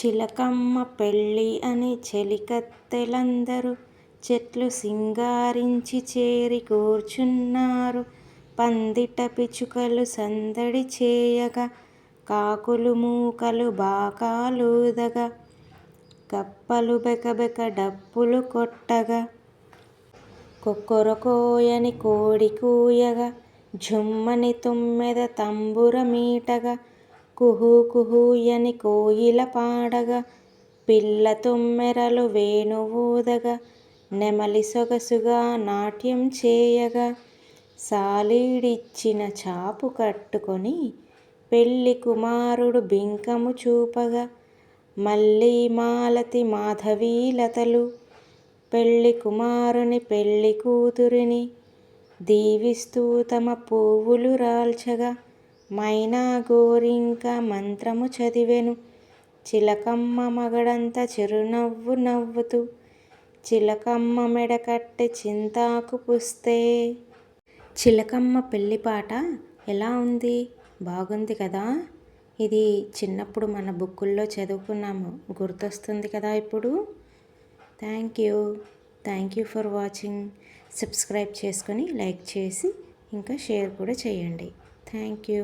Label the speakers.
Speaker 1: చిలకమ్మ పెళ్ళి అని చెలికత్తెలందరూ చెట్లు సింగారించి చేరి కూర్చున్నారు. పందిట పిచుకలు సందడి చేయగా, కాకులు మూకలు బాకాలూదగా, కప్పలు బెకబెక డప్పులు కొట్టగా, కొక్కొరకోయని కోడి కూయగా, ఝుమ్మని తుమ్మెద తంబురమీటగా, కుహూ కుహూయని కోయిల పాడగా, పిల్ల తుమ్మెరలు వేణువూదగా, నెమలి సొగసుగా నాట్యం చేయగా, సాలీడిచ్చిన చాపు కట్టుకొని పెళ్ళి కుమారుడు బింకము చూపగా, మల్లీ మాలతి మాధవీలతలు పెళ్ళి కుమారుని పెళ్ళి కూతురిని దీవిస్తూ తమ పువ్వులు రాల్చగా, మైనా గోరింక మంత్రము చదివెను. చిలకమ్మ మగడంత చిరునవ్వు నవ్వుతూ చిలకమ్మ మెడకట్టె చింతాకు పుస్తే. చిలకమ్మ పెళ్ళి పాట ఎలా ఉంది? బాగుంది కదా. ఇది చిన్నప్పుడు మన బుక్కుల్లో చదువుకున్నాము, గుర్తొస్తుంది కదా ఇప్పుడు. Thank you for watching. Subscribe చేసుకొని లైక్ చేసి ఇంకా షేర్ కూడా చేయండి. Thank you.